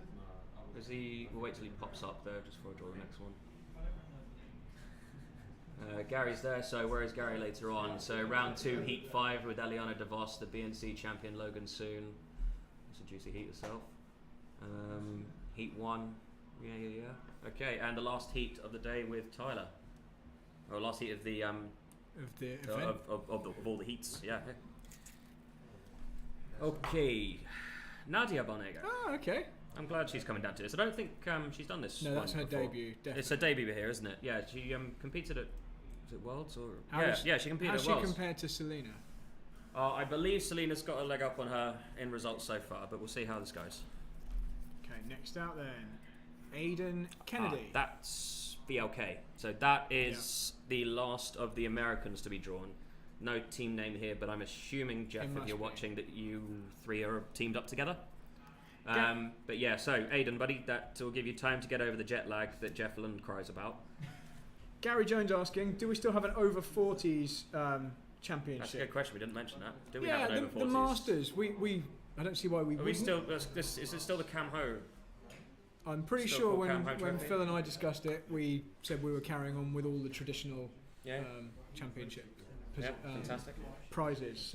Is he? We'll wait till he pops up there just before I draw the next one. Gary's there, so where is Gary later on? So round 2, heat 5 with Eliana DeVos, the BNC champion, Logan Soon. It's a juicy heat itself. Heat 1, yeah. Okay, and the last heat of the day with Tyler. Or last heat of the event. of all the heats, yeah. Okay, Nadia Barnega. Oh, okay. I'm glad she's coming down to this. I don't think she's done this. No, that's one her before. debut. Definitely. It's her debut here, isn't it? Yeah, she competed at. Was it Worlds or? She She competed how's at she Worlds. compared to Selena? I believe Selena's got a leg up on her in results so far, but we'll see how this goes. Okay, next out then, Aidan Kennedy. That's BLK. So that is the last of the Americans to be drawn. No team name here, but I'm assuming, Jeff, It if must you're be. watching, that you 3 are teamed up together. But yeah, so Aidan, buddy, that will give you time to get over the jet lag that Jeff Lund cries about. Gary Jones asking, do we still have an over 40s championship? That's a good question. We didn't mention that. Do we Yeah, have an over 40s? the Masters. We I don't see why we Are we wouldn't. still? Is it still the Cam Ho? I'm pretty still sure called when Cam Ho Trophy? Phil and I discussed it, we said we were carrying on with all the traditional Yeah. championship Yeah. Fantastic. prizes.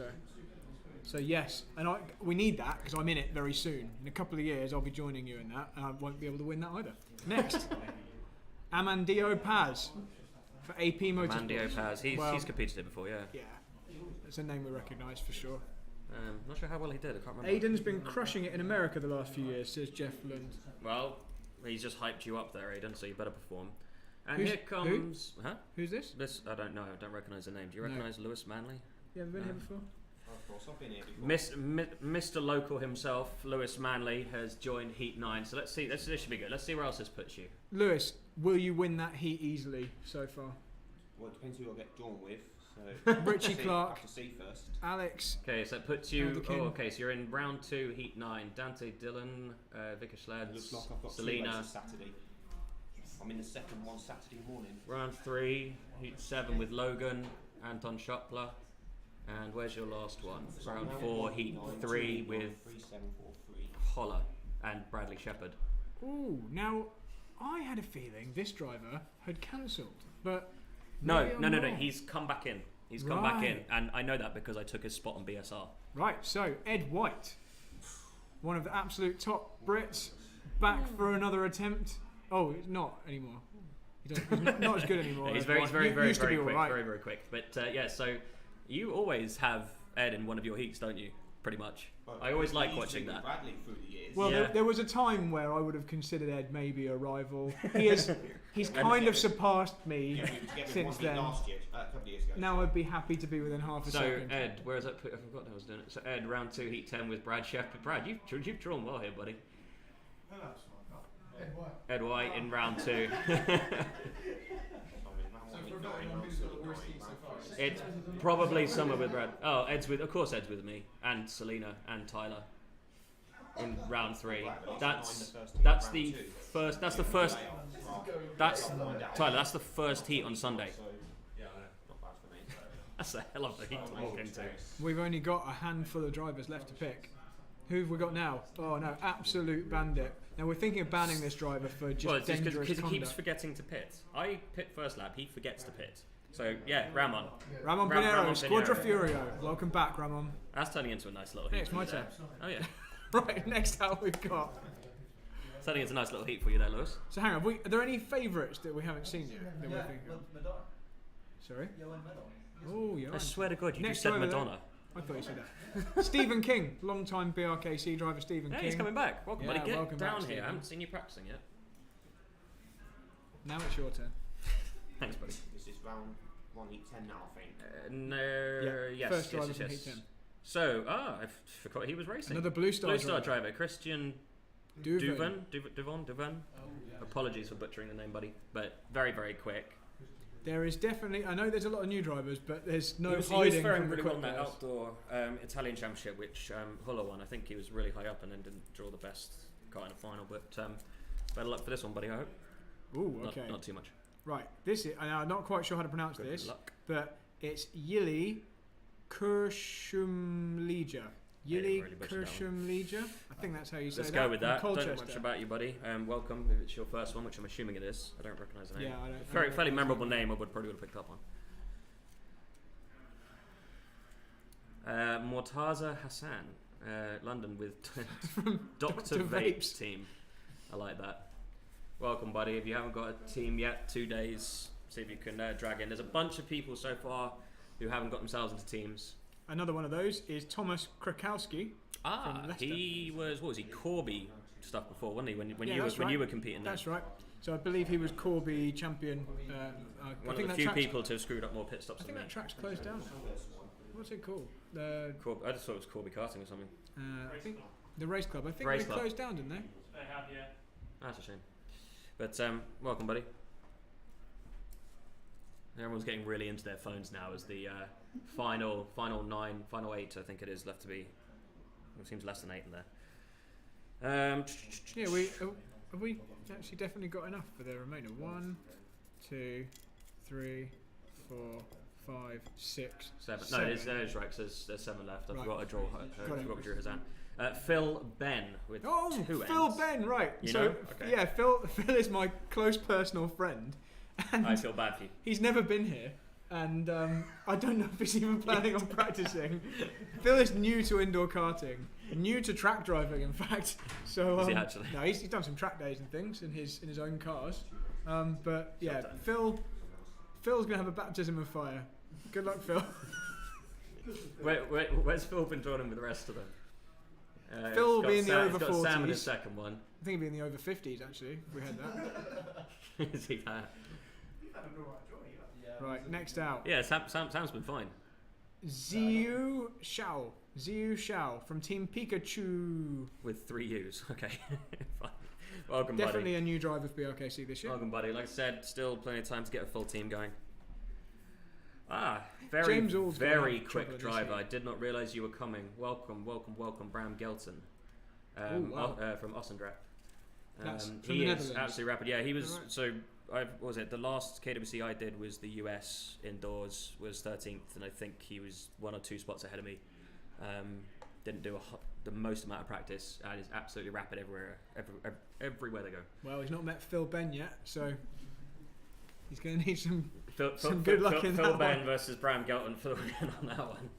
So yes, and we need that because I'm in it very soon. In a couple of years, I'll be joining you in that, and I won't be able to win that either. Next, Amandio Paz for AP Motorsports. Mandio Paz. He's competed it before. Yeah. Yeah, it's a name we recognise for sure. Not sure how well he did. I can't remember. Aidan's been crushing it in America the last few years, says Jeff Lund. Well, he's just hyped you up there, Aidan. So you better perform. And Who's- here comes. Huh? Who's this? This I don't know. I don't recognise the name. Do you No. recognise Lewis Manley? You ever been No. here before? Of course, I've been here before. Mr. Local himself, Lewis Manley, has joined Heat 9. So let's see. This should be good. Let's see where else this puts you. Lewis, will you win that heat easily so far? Well, it depends who I get drawn with. So Richie see- Clark. have to see first. Alex, Okay, so that puts you. Elder King. Oh, okay, so you're in round 2, Heat 9. Dante Dillon, Vicar It looks Schlads, like I've got 2 Selena. races Saturday. I'm in the second one Saturday morning. Round 3, Heat 7 with Logan, Anton Schoppler. And where's your last one? Round 4, Heat 3 with 3743. Holler and Bradley Shepherd. ooh, now I had a feeling this driver had cancelled, but No, maybe I'm no. wrong. He's come back in. He's come back in, Right. and I know that because I took his spot on BSR. Right, so Ed White, one of the absolute top Brits, back for another attempt. Oh, it's not anymore. He's not as good anymore. Yeah, he's Ed very, White. very, He very, used to very be quick, alright. very, very quick. But yeah, so you always have Ed in one of your heats, don't you? Pretty much. Well, I always like he's watching been that. with Bradley through the years. Well, Yeah. there was a time where I would have considered Ed maybe a rival. He's kind of surpassed me Yeah, we were together since one week then. last year, a couple of years ago. Now I'd be happy to be within half a So second. Ed, where is that put? I forgot I was doing it. So Ed, round 2, Heat 10 with Brad Shepherd. Brad, you've drawn well here, buddy. Ed White in round 2. It's probably somewhere with Brad. Oh, of course Ed's with me and Selena and Tyler in round 3. That's the first. That's the first. That's Tyler. That's the first heat on Sunday. That's a hell of a heat to walk into. We've only got a handful of drivers left to pick. Who have we got now? Oh no, absolute bandit. Now we're thinking of banning this driver for just Well, it's just dangerous because he keeps conduct. forgetting to pit. I pit first lap. He forgets to pit. So yeah, Ramon. Ramon Ramon Pinero, Squadra Pinero. Furio. Welcome back, Ramon. That's turning into a nice little Hey, heat. it's for my you there. turn. Oh yeah, Right, next out we've got. turning into a nice little heat for you there, Lewis. So hang on, are there any favourites that we haven't seen yet? That we're thinking of? Sorry? Oh, yeah. I swear to God, you Next just said driver there. Madonna. I thought you said that. Stephen King, long-time BRKC driver Stephen Yeah, King. he's coming back. Welcome, Yeah, buddy. Get welcome back, down here. Stephen. I haven't seen you practicing yet. Now it's your turn. Thanks, buddy. This is round 1 Heat 10 now, I think. No, yes, First yes, driver yes, from yes. Heat 10. So, I forgot he was racing. Another Blue Star driver. driver, Christian Duven. Duvin. Apologies for butchering the name, buddy, but very, very quick. There is definitely. I know there's a lot of new drivers, but there's no he was hiding faring from the pretty well in quick that guys. outdoor Italian championship, which Huller won. I think he was really high up and then didn't draw the best car in the final. But better luck for this one, buddy. I hope. Ooh, okay. Not too much. Right. This is. I'm not quite sure how to pronounce Good this, luck. but it's Yili Kirschumliga. Yili really butchered that Kirschumliga. I think that's how you say Let's that. go with that. From Don't know Colchester. much about you, buddy. Welcome. If it's your first one, which I'm assuming it is. I don't recognise the name. Yeah, I don't. Fairly memorable name. I would probably would have picked up on. Mortaza Hassan, London with Dr. Dr. Vape's team. I like that. Welcome, buddy. If you haven't got a team yet, 2 days. See if you can drag in. There's a bunch of people so far who haven't got themselves into teams. Another one of those is Thomas Krakowski. From Leicester. He was, what was he, Corby stuff before, wasn't he? When Yeah, you that's when right. you were competing there. That's right. So I believe he was Corby champion. I One think of the that few track's- people to have screwed up more pit stops I than think me. that track's closed down. What's it called? I just thought it was Corby karting or something. I think the race club. I think Race they club. closed down, didn't they? They have, yeah. That's a shame. But welcome, buddy. Everyone's getting really into their phones now as the final 8, I think it is, left to be. It seems less than 8 in there. Yeah, have we actually definitely got enough for the remainder? 1, 2, 3, 4, 5, 6, 7. No, 7. it is right, 'cause there's 7 left. I Right. forgot to draw. Got it. Forgot to draw his hand. Phil Ben with Oh, 2 Phil ends. Ben, right. You so, know? Okay. yeah, Phil is my close personal friend. And I feel bad for you. he's never been here. And I don't know if he's even planning on practicing. Phil is new to indoor karting, new to track driving, in fact. So Is he actually? No, he's done some track days and things in his own cars. But yeah, done. Phil's gonna have a baptism of fire. Good luck, Phil. Where's Phil been drawn in with the rest of them? Phil will he's got be in the over he's got Sam in 40s. his second one. I think he'd be in the over 50s actually. If we had that. Is he bad? Right, next out. Yeah, Sam's been fine. Ziyu Xiao from Team Pikachu. With 3 U's. Okay. Fine. Welcome, Definitely buddy. a new driver for BRKC this year. Welcome, buddy. Like I said, still plenty of time to get a full team going. Very, James Ald's gonna very have quick trouble this driver. year. I did not realise you were coming. Welcome, Bram Gelton. Wow. From Ossendrecht. That's from He the is Netherlands. absolutely rapid. Yeah, he was. Right. So, what was it? The last KWC I did was the US indoors, was 13th, and I think he was 1 or 2 spots ahead of me. Didn't do the most amount of practice, and is absolutely rapid everywhere they go. Well, he's not met Phil Ben yet, so he's going to need some Phil good luck in Phil that Ben one. versus Bram Gelton for the win on that one.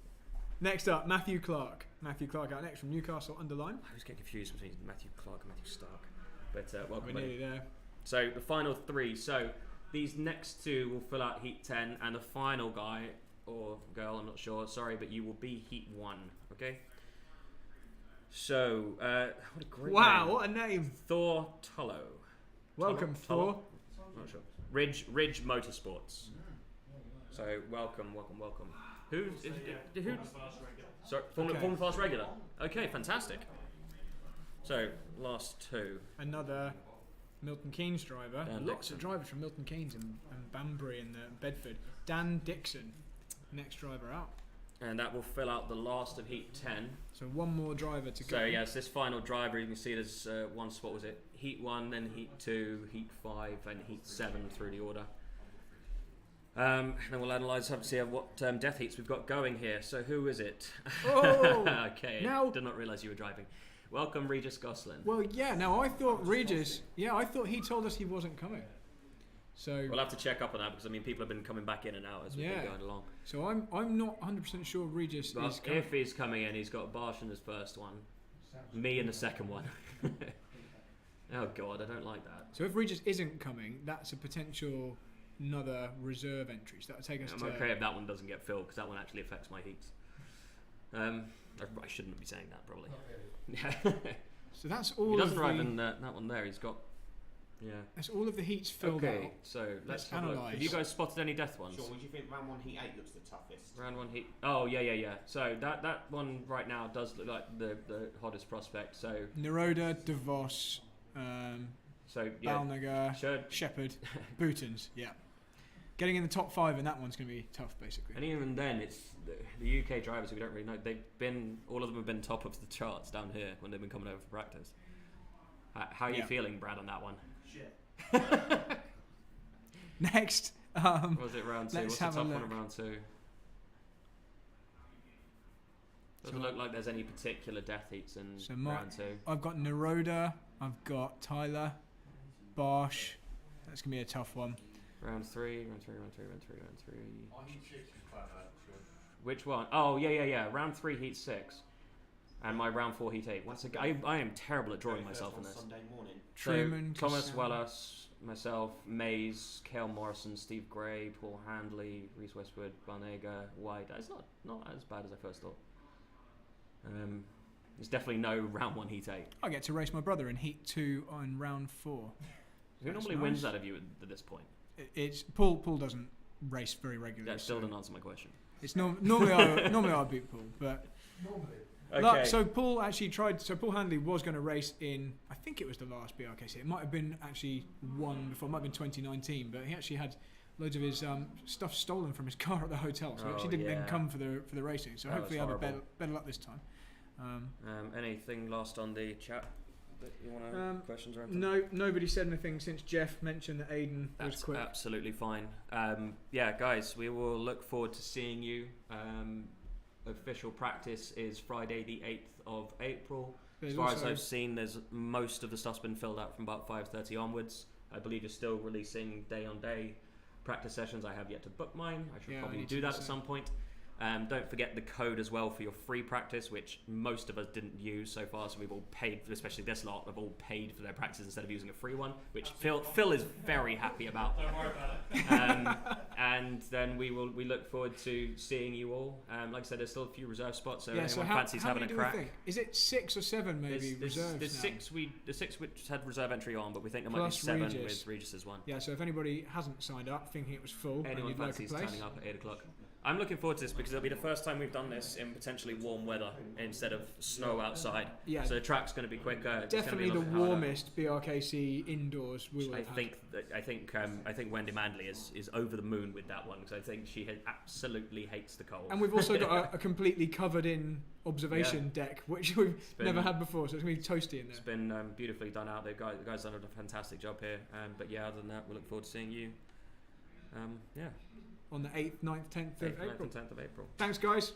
Next up, Matthew Clark. Matthew Clark out next from Newcastle Underline. I was getting confused between Matthew Clark and Matthew Stark, but welcome, We're buddy. nearly there. So the final 3. So these next 2 will fill out Heat 10, and the final guy or girl, I'm not sure. Sorry, but you will be Heat 1. Okay. So what a great Wow, name. what a name! Thor Tullo. Welcome, Tullo? Thor. Not sure. Ridge Motorsports. So welcome. Who? Sorry, Formula Fast regular. Okay, fantastic. So last 2. Another Milton Keynes driver. Dan Lots Dixon. of drivers from Milton Keynes and Banbury and Bedford. Dan Dixon, next driver out. And that will fill out the last of Heat 10. So one more driver to go. So yes, this final driver, you can see there's one spot, was it? Heat 1, then Heat 2, Heat 5, and Heat 7 through the order. And then we'll analyse, have to see what death heats we've got going here. So who is it? Oh! Okay, Now- did not realise you were driving. Welcome, Regis Gosselin. Well, yeah. Now I thought Regis. Yeah, I thought he told us he wasn't coming. So We'll have to check up on that because I mean people have been coming back in and out as we've Yeah. been going along. So I'm not 100% sure Regis But is coming. if he's coming in, he's got Barsh in his first one, me in the second one. Oh God, I don't like that. So if Regis isn't coming, that's a potential another reserve entry. So that'll take us I'm to. okay if that one doesn't get filled because that one actually affects my heats. I shouldn't be saying that probably. Yeah. So that's all. He doesn't of drive the, in that one there. He's got. Yeah. That's all of the heats filled Okay, out. so let's Let's have a look. Have analyse. you guys spotted any death ones? Sean, what do you think round 1 Heat 8 looks the toughest? Round 1 heat. Oh yeah. So that one right now does look like the hottest prospect. So Neroda, DeVos, so yeah. Balnagar, Sure. Shepherd, Boutons. Yeah. getting in the top 5 in that one's going to be tough, basically. And even then, it's the UK drivers who we don't really know. All of them have been top of the charts down here when they've been coming over for practice. How are you feeling, Brad, on that one? Shit. Next, What was it, round 2? let's What's the have a top one look. in round 2? Doesn't look like there's any particular death heats in round 2. I've got Naroda, I've got Tyler, Bosch. That's going to be a tough one. Round 3. I think 6 is quite bad, actually. Which one? Oh, yeah. Round 3, heat 6. And my round 4, heat 8. Once again, I am terrible at drawing myself in this. Sunday morning. Truman, So, Thomas Cassell. Wellas, myself, Mays, Kale Morrison, Steve Gray, Paul Handley, Reese Westwood, Barnega, White. It's not as bad as I first thought. There's definitely no round 1, heat 8. I get to race my brother in Heat 2 on round 4. Who That's normally nice. wins out of you at this point? It's Paul doesn't race very regularly. That still so doesn't answer my question. it's normally I beat Paul, but Normally. so Paul actually tried. So Paul Handley was going to race in, I think it was the last BRKC. It might have been actually one before. It might have been 2019, but he actually had loads of his stuff stolen from his car at the hotel, so he actually didn't then come for the racing. So That hopefully was have a horrible. better luck this time. Anything lost on the chat that you want to questions or anything? No, nobody said anything since Jeff mentioned that Aiden was That's quick. absolutely fine. Yeah, guys, we will look forward to seeing you. Official practice is Friday the 8th of April. There's As far as also- I've seen, there's most of the stuff's been filled out from about 5:30 onwards. I believe you're still releasing day-on-day practice sessions. I have yet to book mine. I should Yeah, I probably need do to that do at so. some point. Don't forget the code as well for your free practice, which most of us didn't use so far. So we've all paid, especially this lot, have all paid for their practice instead of using a free one, which Phil is very happy about. Don't worry about it. And then we look forward to seeing you all. Like I said, there's still a few reserve spots, so Yeah, anyone so how fancies having many a do crack. we think? Is it 6 or 7 maybe reserves there's now? the six which had reserve entry on, but we think there might be Plus 7 Regis. with Regis's one. Yeah, so if anybody hasn't signed up thinking it was full and Anyone you'd like a fancies place, turning up at 8 o'clock. I'm looking forward to this because it'll be the first time we've done this in potentially warm weather instead of snow outside. Yeah. So the track's going to be quicker. It's gonna definitely be a the lot harder. warmest BRKC indoors we will I have had. think Wendy Mandley is over the moon with that one because I think she absolutely hates the cold. And we've also got a completely covered in observation deck, which we've been- never had before, so it's going to be toasty in there. It's been beautifully done out. The guys done a fantastic job here. But yeah, other than that, we look forward to seeing you. Yeah, On the 8th, 9th, 10th of 8th, 9th April. and 10th of April. Thanks, guys.